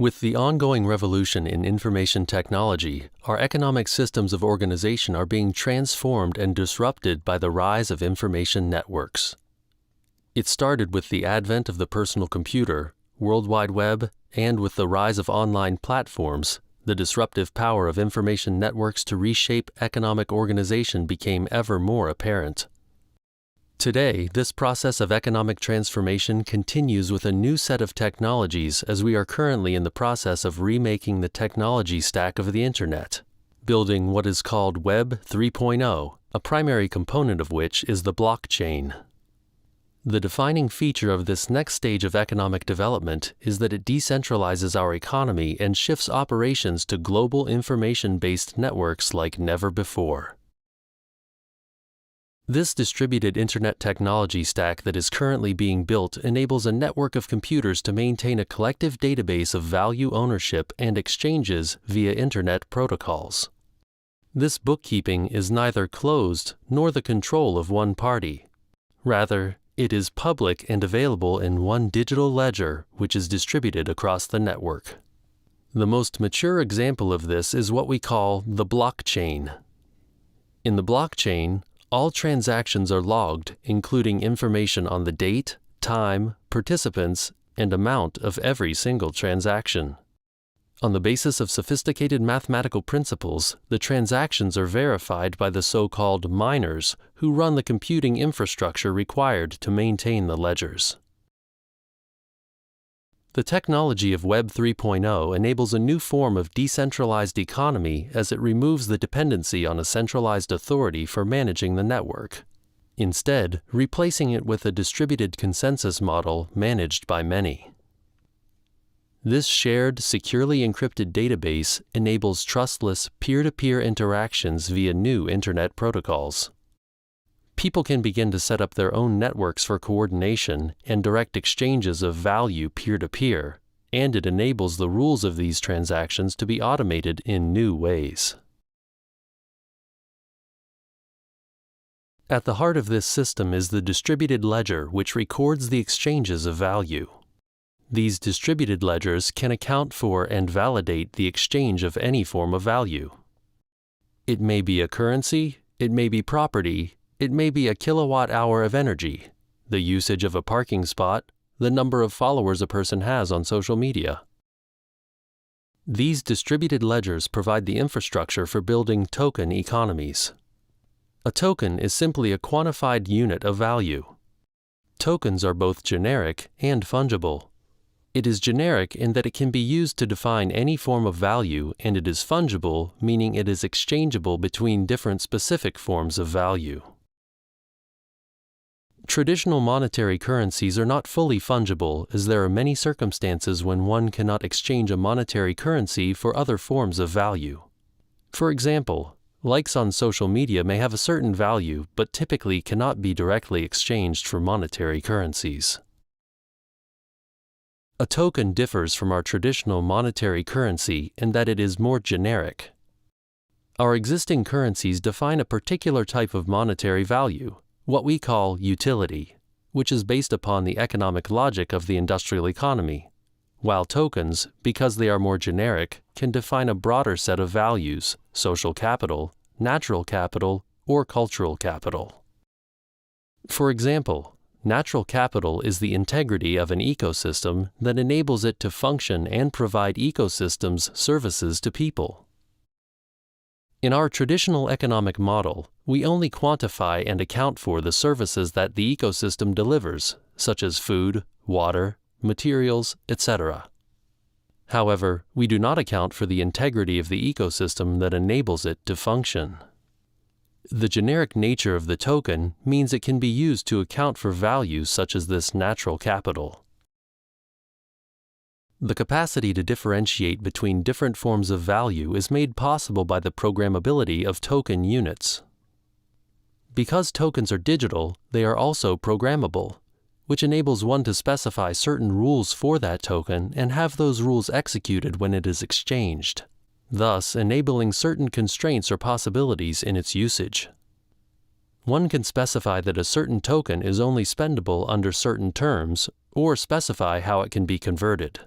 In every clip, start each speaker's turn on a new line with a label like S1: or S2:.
S1: With the ongoing revolution in information technology, our economic systems of organization are being transformed and disrupted by the rise of information networks. It started with the advent of the personal computer, World Wide Web, and with the rise of online platforms, the disruptive power of information networks to reshape economic organization became ever more apparent. Today, this process of economic transformation continues with a new set of technologies as we are currently in the process of remaking the technology stack of the Internet, building what is called Web 3.0, a primary component of which is the blockchain. The defining feature of this next stage of economic development is that it decentralizes our economy and shifts operations to global information-based networks like never before. This distributed Internet technology stack that is currently being built enables a network of computers to maintain a collective database of value ownership and exchanges via Internet protocols. This bookkeeping is neither closed nor the control of one party. Rather, it is public and available in one digital ledger which is distributed across the network. The most mature example of this is what we call the blockchain. In the blockchain, all transactions are logged, including information on the date, time, participants, and amount of every single transaction. On the basis of sophisticated mathematical principles, the transactions are verified by the so-called miners who run the computing infrastructure required to maintain the ledgers. The technology of Web 3.0 enables a new form of decentralized economy as it removes the dependency on a centralized authority for managing the network, instead replacing it with a distributed consensus model managed by many. This shared, securely encrypted database enables trustless, peer-to-peer interactions via new Internet protocols. People can begin to set up their own networks for coordination and direct exchanges of value peer-to-peer, and it enables the rules of these transactions to be automated in new ways. At the heart of this system is the distributed ledger, which records the exchanges of value. These distributed ledgers can account for and validate the exchange of any form of value. It may be a currency, it may be property, it may be a kilowatt-hour of energy, the usage of a parking spot, the number of followers a person has on social media. These distributed ledgers provide the infrastructure for building token economies. A token is simply a quantified unit of value. Tokens are both generic and fungible. It is generic in that it can be used to define any form of value, and it is fungible, meaning it is exchangeable between different specific forms of value. Traditional monetary currencies are not fully fungible, as there are many circumstances when one cannot exchange a monetary currency for other forms of value. For example, likes on social media may have a certain value, but typically cannot be directly exchanged for monetary currencies. A token differs from our traditional monetary currency in that it is more generic. Our existing currencies define a particular type of monetary value, what we call utility, which is based upon the economic logic of the industrial economy, while tokens, because they are more generic, can define a broader set of values, social capital, natural capital, or cultural capital. For example, natural capital is the integrity of an ecosystem that enables it to function and provide ecosystems services to people. In our traditional economic model, we only quantify and account for the services that the ecosystem delivers, such as food, water, materials, etc. However, we do not account for the integrity of the ecosystem that enables it to function. The generic nature of the token means it can be used to account for values such as this natural capital. The capacity to differentiate between different forms of value is made possible by the programmability of token units. Because tokens are digital, they are also programmable, which enables one to specify certain rules for that token and have those rules executed when it is exchanged, thus enabling certain constraints or possibilities in its usage. One can specify that a certain token is only spendable under certain terms, or specify how it can be converted.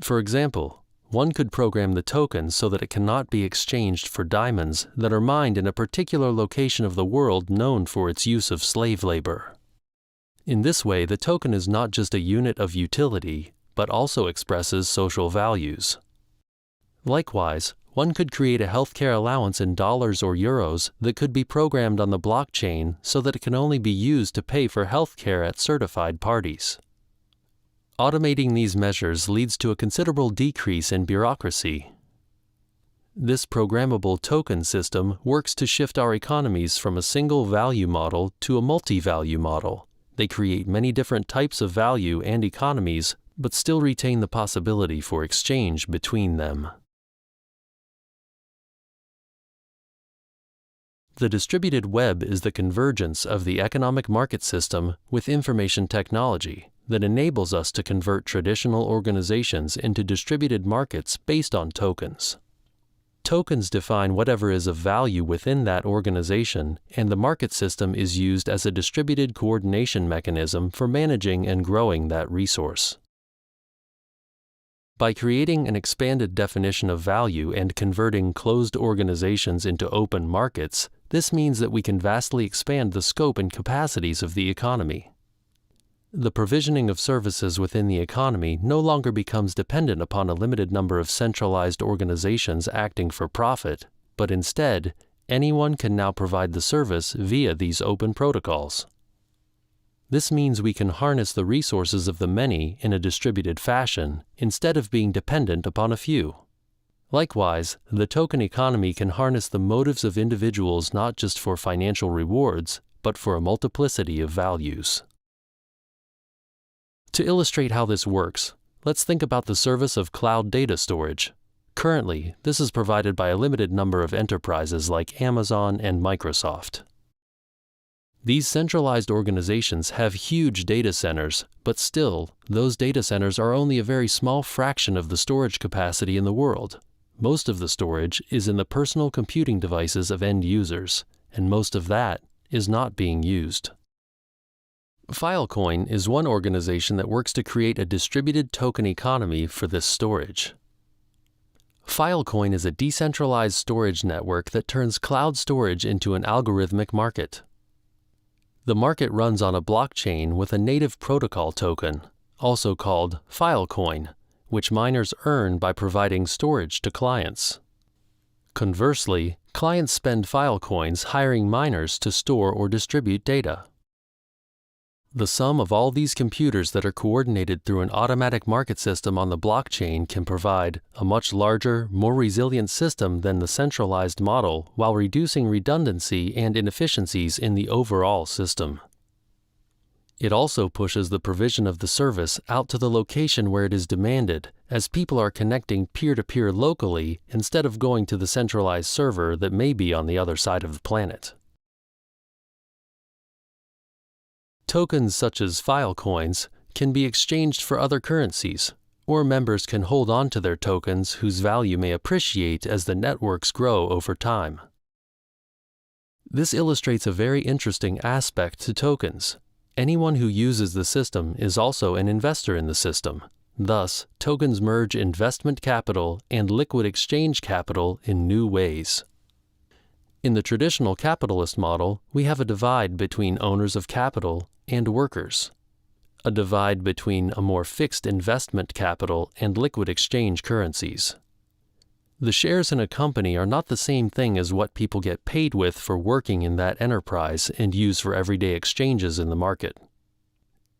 S1: For example, one could program the token so that it cannot be exchanged for diamonds that are mined in a particular location of the world known for its use of slave labor. In this way, the token is not just a unit of utility, but also expresses social values. Likewise, one could create a healthcare allowance in dollars or euros that could be programmed on the blockchain so that it can only be used to pay for healthcare at certified parties. Automating these measures leads to a considerable decrease in bureaucracy. This programmable token system works to shift our economies from a single value model to a multi-value model. They create many different types of value and economies, but still retain the possibility for exchange between them. The distributed web is the convergence of the economic market system with information technology that enables us to convert traditional organizations into distributed markets based on tokens. Tokens define whatever is of value within that organization, and the market system is used as a distributed coordination mechanism for managing and growing that resource. By creating an expanded definition of value and converting closed organizations into open markets, this means that we can vastly expand the scope and capacities of the economy. The provisioning of services within the economy no longer becomes dependent upon a limited number of centralized organizations acting for profit, but instead, anyone can now provide the service via these open protocols. This means we can harness the resources of the many in a distributed fashion instead of being dependent upon a few. Likewise, the token economy can harness the motives of individuals not just for financial rewards, but for a multiplicity of values. To illustrate how this works, let's think about the service of cloud data storage. Currently, this is provided by a limited number of enterprises like Amazon and Microsoft. These centralized organizations have huge data centers, but still, those data centers are only a very small fraction of the storage capacity in the world. Most of the storage is in the personal computing devices of end users, and most of that is not being used. Filecoin is one organization that works to create a distributed token economy for this storage. Filecoin is a decentralized storage network that turns cloud storage into an algorithmic market. The market runs on a blockchain with a native protocol token, also called Filecoin, which miners earn by providing storage to clients. Conversely, clients spend Filecoins hiring miners to store or distribute data. The sum of all these computers that are coordinated through an automatic market system on the blockchain can provide a much larger, more resilient system than the centralized model while reducing redundancy and inefficiencies in the overall system. It also pushes the provision of the service out to the location where it is demanded, as people are connecting peer-to-peer locally instead of going to the centralized server that may be on the other side of the planet. Tokens such as Filecoins can be exchanged for other currencies, or members can hold on to their tokens whose value may appreciate as the networks grow over time. This illustrates a very interesting aspect to tokens. Anyone who uses the system is also an investor in the system. Thus, tokens merge investment capital and liquid exchange capital in new ways. In the traditional capitalist model, we have a divide between owners of capital and workers, a divide between a more fixed investment capital and liquid exchange currencies. The shares in a company are not the same thing as what people get paid with for working in that enterprise and use for everyday exchanges in the market.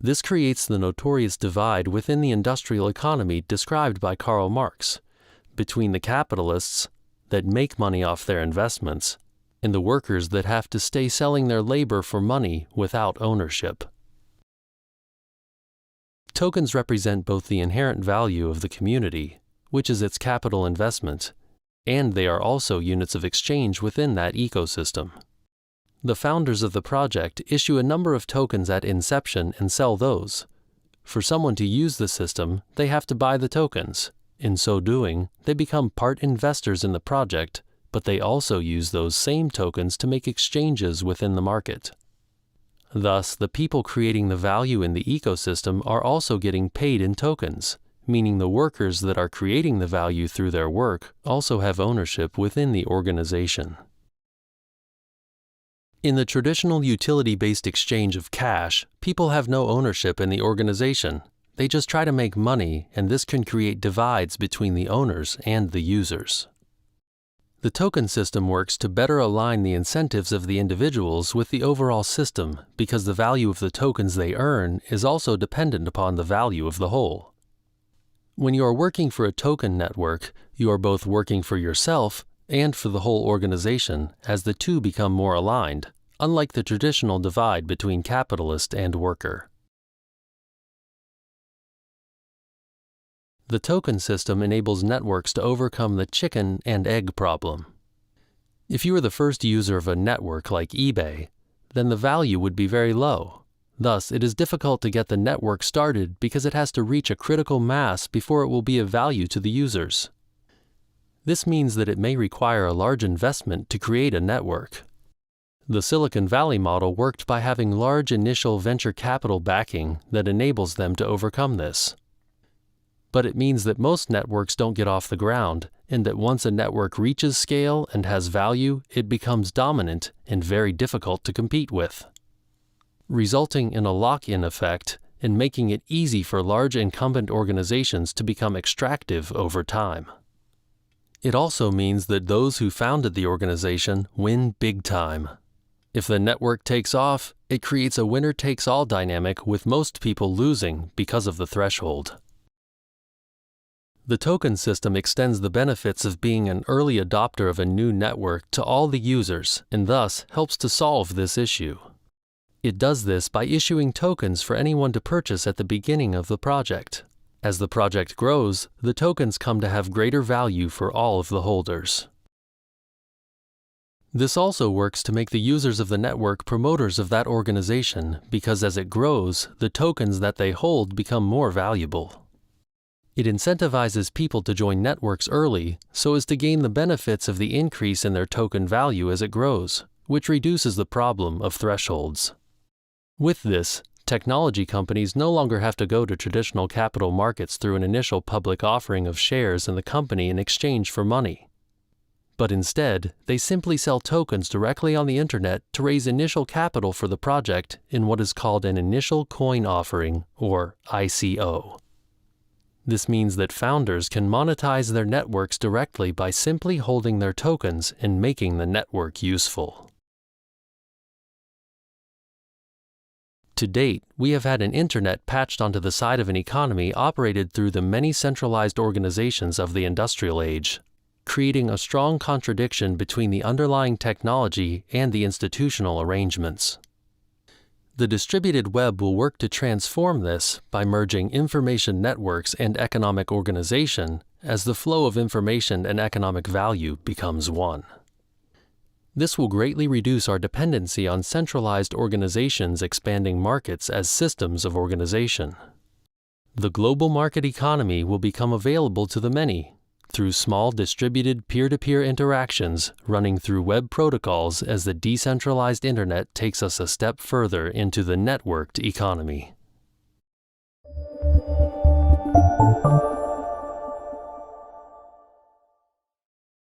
S1: This creates the notorious divide within the industrial economy described by Karl Marx, between the capitalists that make money off their investments and the workers that have to stay selling their labor for money without ownership. Tokens represent both the inherent value of the community, which is its capital investment, and they are also units of exchange within that ecosystem. The founders of the project issue a number of tokens at inception and sell those. For someone to use the system, they have to buy the tokens. In so doing, they become part investors in the project, but they also use those same tokens to make exchanges within the market. Thus, the people creating the value in the ecosystem are also getting paid in tokens, meaning the workers that are creating the value through their work also have ownership within the organization. In the traditional utility-based exchange of cash, people have no ownership in the organization. They just try to make money, and this can create divides between the owners and the users. The token system works to better align the incentives of the individuals with the overall system because the value of the tokens they earn is also dependent upon the value of the whole. When you are working for a token network, you are both working for yourself and for the whole organization as the two become more aligned, unlike the traditional divide between capitalist and worker. The token system enables networks to overcome the chicken and egg problem. If you are the first user of a network like eBay, then the value would be very low. Thus, it is difficult to get the network started because it has to reach a critical mass before it will be of value to the users. This means that it may require a large investment to create a network. The Silicon Valley model worked by having large initial venture capital backing that enables them to overcome this. But it means that most networks don't get off the ground, and that once a network reaches scale and has value, it becomes dominant and very difficult to compete with, resulting in a lock-in effect and making it easy for large incumbent organizations to become extractive over time. It also means that those who founded the organization win big time. If the network takes off, it creates a winner-takes-all dynamic with most people losing because of the threshold. The token system extends the benefits of being an early adopter of a new network to all the users and thus helps to solve this issue. It does this by issuing tokens for anyone to purchase at the beginning of the project. As the project grows, the tokens come to have greater value for all of the holders. This also works to make the users of the network promoters of that organization because as it grows, the tokens that they hold become more valuable. It incentivizes people to join networks early so as to gain the benefits of the increase in their token value as it grows, which reduces the problem of thresholds. With this, technology companies no longer have to go to traditional capital markets through an initial public offering of shares in the company in exchange for money. But instead, they simply sell tokens directly on the internet to raise initial capital for the project in what is called an initial coin offering, or ICO. This means that founders can monetize their networks directly by simply holding their tokens and making the network useful. To date, we have had an internet patched onto the side of an economy operated through the many centralized organizations of the industrial age, creating a strong contradiction between the underlying technology and the institutional arrangements. The distributed web will work to transform this by merging information networks and economic organization as the flow of information and economic value becomes one. This will greatly reduce our dependency on centralized organizations expanding markets as systems of organization. The global market economy will become available to the many through small distributed peer-to-peer interactions running through web protocols as the decentralized internet takes us a step further into the networked economy.